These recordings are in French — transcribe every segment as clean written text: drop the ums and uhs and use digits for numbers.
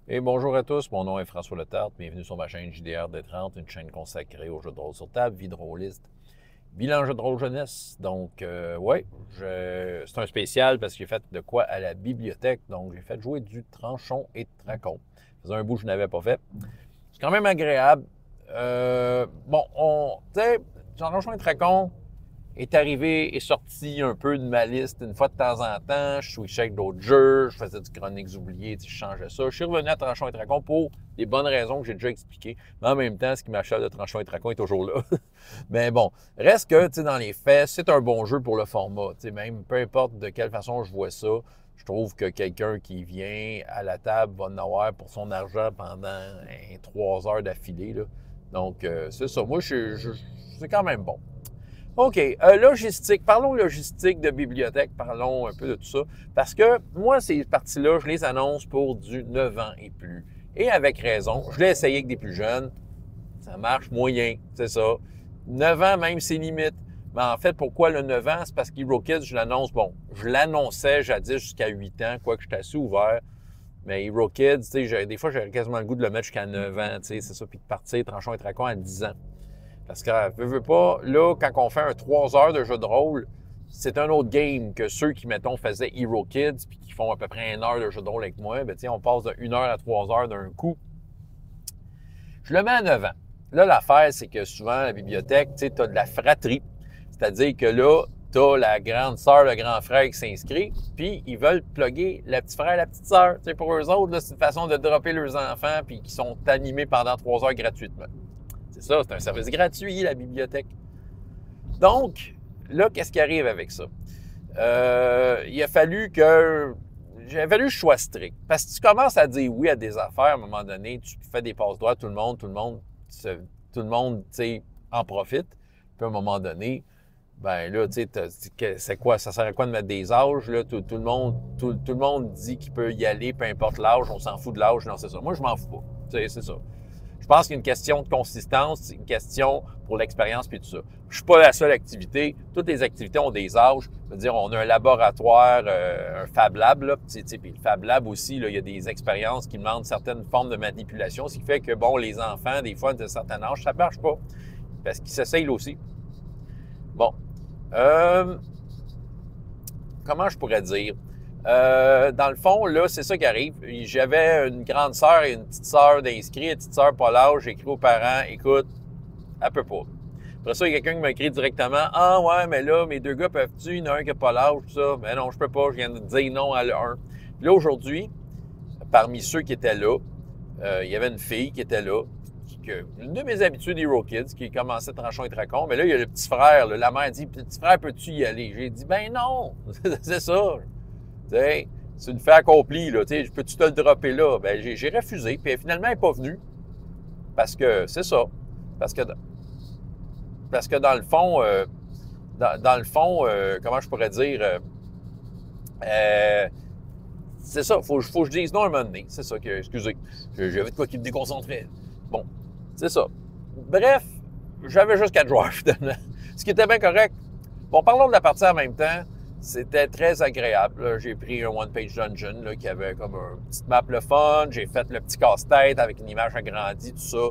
Et bonjour à tous, mon nom est François Letarte, bienvenue sur ma chaîne JDR D30, une chaîne consacrée aux jeux de rôle sur table, vie de rôliste, bilan jeu de rôle jeunesse. Donc, ouais, c'est un spécial parce que j'ai fait de quoi à la bibliothèque, donc j'ai fait jouer du Tranchon et Tracon. Ça faisait un bout que je n'avais pas fait. C'est quand même agréable. Tu sais, Tranchon et Tracon est arrivé et sorti un peu de ma liste une fois de temps en temps. Je switchais avec d'autres jeux, je faisais du Chroniques oubliées, je changeais ça. Je suis revenu à Tranchon et Tracon pour des bonnes raisons que j'ai déjà expliquées. Mais en même temps, ce qui m'achète de Tranchon et Tracon est toujours là. Mais bon, reste que, tu sais, dans les faits, c'est un bon jeu pour le format. Tu sais, même peu importe de quelle façon je vois ça, je trouve que quelqu'un qui vient à la table va en avoir pour son argent pendant 3 heures d'affilée, là. Donc, c'est ça. Moi, c'est quand même bon. OK. Logistique. Parlons logistique de bibliothèque. Parlons un peu de tout ça. Parce que moi, ces parties-là, je les annonce pour du 9 ans et plus. Et avec raison. Je l'ai essayé avec des plus jeunes. Ça marche moyen. C'est ça. 9 ans, même, c'est limite. Mais en fait, pourquoi le 9 ans? C'est parce qu'Hero Kids, je l'annonce. Bon, je l'annonçais jadis jusqu'à 8 ans, quoique j'étais assez ouvert. Mais Hero Kids, tu sais, des fois, j'avais quasiment le goût de le mettre jusqu'à 9 ans, tu sais, c'est ça, puis de partir Tranchon et Tracon à 10 ans. Parce que, veux pas, là, quand on fait un 3 heures de jeu de rôle, c'est un autre game que ceux qui, mettons, faisaient Hero Kids puis qui font à peu près 1 heure de jeu de rôle avec moi. Ben, on passe de 1 heure à 3 heures d'un coup. Je le mets à 9 ans. Là, l'affaire, c'est que souvent, à la bibliothèque, tu as de la fratrie. C'est-à-dire que là, tu as la grande sœur, le grand frère qui s'inscrit, puis ils veulent plugger le petit frère, la petite sœur. Pour eux autres, c'est une façon de dropper leurs enfants puis qui sont animés pendant 3 heures gratuitement. C'est ça, c'est un service gratuit, la bibliothèque. Donc, là, qu'est-ce qui arrive avec ça? Il a fallu que je sois strict. Parce que tu commences à dire oui à des affaires à un moment donné, tu fais des passes droits, tout le monde, tu sais, en profite. Puis à un moment donné, ben là, tu sais, c'est quoi? Ça sert à quoi de mettre des âges? Là, tout le monde dit qu'il peut y aller, peu importe l'âge, on s'en fout de l'âge. Non, c'est ça. Moi, je m'en fous pas. Tu sais, c'est ça. Je pense qu'il y a une question de consistance, c'est une question pour l'expérience puis tout ça. Je suis pas la seule activité. Toutes les activités ont des âges. Je veux dire, on a un laboratoire, un Fab Lab, là, puis le Fab Lab aussi, là, il y a des expériences qui demandent certaines formes de manipulation, ce qui fait que, bon, les enfants, des fois, d'un certain âge, ça marche pas. Parce qu'ils s'essayent là aussi. Bon. Comment je pourrais dire? Dans le fond, là, c'est ça qui arrive. J'avais une grande sœur et une petite sœur d'inscrits. Une petite sœur pas l'âge. J'ai écrit aux parents, écoute, elle peut pas. Après ça, il y a quelqu'un qui m'a écrit directement, ah ouais, mais là, mes deux gars peuvent-tu? Il y en a un qui n'a pas l'âge, tout ça. Mais non, je peux pas. Je viens de dire non à l'un. Puis là, aujourd'hui, parmi ceux qui étaient là, il y avait une fille qui était là. Une de mes habitudes Hero Kids, qui commençait Tranchon et Tracon. Mais là, il y a le petit frère. Là, la mère dit, petit frère, peux-tu y aller? J'ai dit, ben non, c'est ça. T'sais, c'est une fait accomplie, là. T'sais, peux-tu te le dropper là? Ben, j'ai refusé. Puis finalement, elle n'est pas venue. Parce que c'est ça. Parce que, parce que dans le fond, comment je pourrais dire? C'est ça. Faut que je dise non à un moment donné. C'est ça que, excusez. J'avais de quoi qui me déconcentrait. Bon, c'est ça. Bref, j'avais juste 4 joueurs, finalement. Ce qui était bien correct. Bon, parlons de la partie en même temps. C'était très agréable. J'ai pris un one-page dungeon là, qui avait comme un petit map le fun. J'ai fait le petit casse-tête avec une image agrandie, tout ça.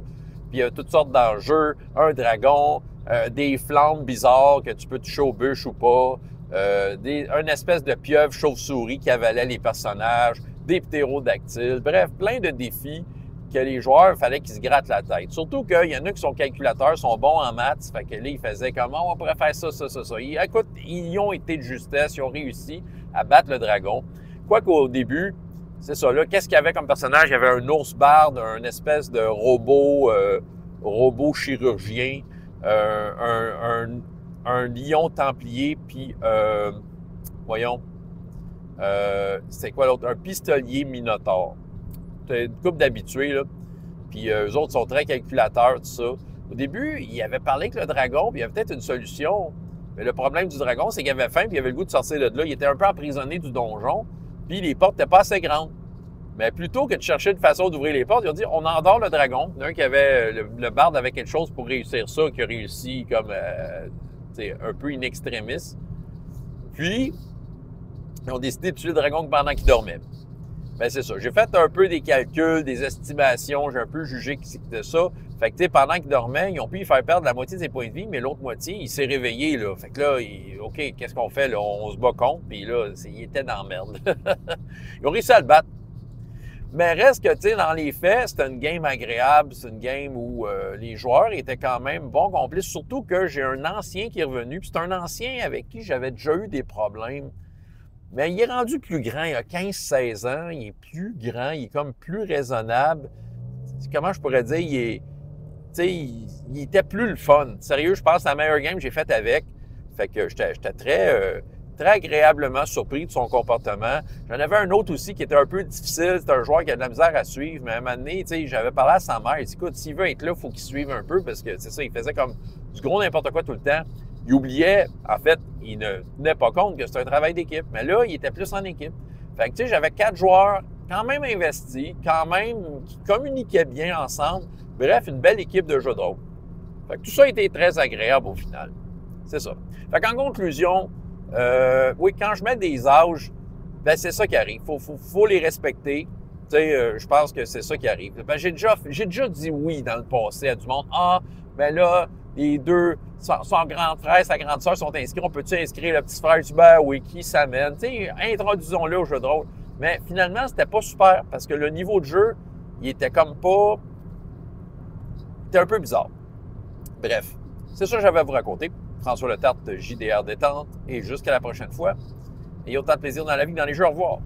Puis il y a toutes sortes d'enjeux. Un dragon, des flammes bizarres que tu peux toucher aux bûches ou pas. Une espèce de pieuvre chauve-souris qui avalait les personnages. Des ptérodactyles. Bref, plein de défis que les joueurs, il fallait qu'ils se grattent la tête. Surtout qu'il y en a qui sont calculateurs, sont bons en maths, fait que là, ils faisaient comment on pourrait faire ça. Écoute, ils ont été de justesse, ils ont réussi à battre le dragon. Quoiqu'au début, c'est ça, là, qu'est-ce qu'il y avait comme personnage? Il y avait un ours barde, un espèce de robot chirurgien, un lion templier, puis, voyons, c'est quoi l'autre? Un pistolier minotaure. Une couple d'habitués, là. Puis eux autres sont très calculateurs, tout ça. Au début, il avait parlé avec le dragon, puis il y avait peut-être une solution. Mais le problème du dragon, c'est qu'il avait faim, puis il avait le goût de sortir de là. Il était un peu emprisonné du donjon, puis les portes n'étaient pas assez grandes. Mais plutôt que de chercher une façon d'ouvrir les portes, ils ont dit, on endort le dragon. Il y en a un qui avait, le barde avait quelque chose pour réussir ça, qui a réussi comme, un peu in extremis. Puis, ils ont décidé de tuer le dragon pendant qu'il dormait. Ben c'est ça. J'ai fait un peu des calculs, des estimations, j'ai un peu jugé de ça. Fait que, tu sais, pendant qu'il dormait, ils ont pu lui faire perdre la moitié de ses points de vie, mais l'autre moitié, il s'est réveillé, là. Fait que là, OK, qu'est-ce qu'on fait, là? On se bat contre, puis là, il était dans la merde. Ils ont réussi à le battre. Mais reste que, tu sais, dans les faits, c'était une game agréable. C'est une game où les joueurs étaient quand même bons complices. Surtout que j'ai un ancien qui est revenu. Puis c'est un ancien avec qui j'avais déjà eu des problèmes. Mais il est rendu plus grand. Il a 15-16 ans. Il est plus grand. Il est comme plus raisonnable. Comment je pourrais dire? Tu sais, il était plus le fun. Sérieux, je pense que c'est la meilleure game que j'ai faite avec. Fait que j'étais très agréablement surpris de son comportement. J'en avais un autre aussi qui était un peu difficile. C'était un joueur qui a de la misère à suivre. Mais à un moment donné, tu sais, j'avais parlé à sa mère. Il dit, écoute, s'il veut être là, il faut qu'il suive un peu parce que c'est ça, il faisait comme du gros n'importe quoi tout le temps. Il oubliait, en fait, il ne tenait pas compte que c'était un travail d'équipe. Mais là, il était plus en équipe. Fait que, tu sais, j'avais 4 joueurs quand même investis, quand même qui communiquaient bien ensemble. Bref, une belle équipe de jeu de rôle. Fait que tout ça a été très agréable au final. C'est ça. Fait qu'en conclusion, oui, quand je mets des âges, ben c'est ça qui arrive. Faut les respecter. Tu sais, je pense que c'est ça qui arrive. Ben, j'ai déjà dit oui dans le passé à du monde. Ah, ben là, les deux, son grand frère, sa grande sœur sont inscrits. On peut-tu inscrire le petit frère? Ben oui, qui s'amène? Tu sais, introduisons-le au jeu de rôle. Mais finalement, c'était pas super parce que le niveau de jeu, il était comme pas... C'était un peu bizarre. Bref, c'est ça que j'avais à vous raconter. François Letarte, JDR Détente, et jusqu'à la prochaine fois. Ayez autant de plaisir dans la vie que dans les jeux. Au revoir.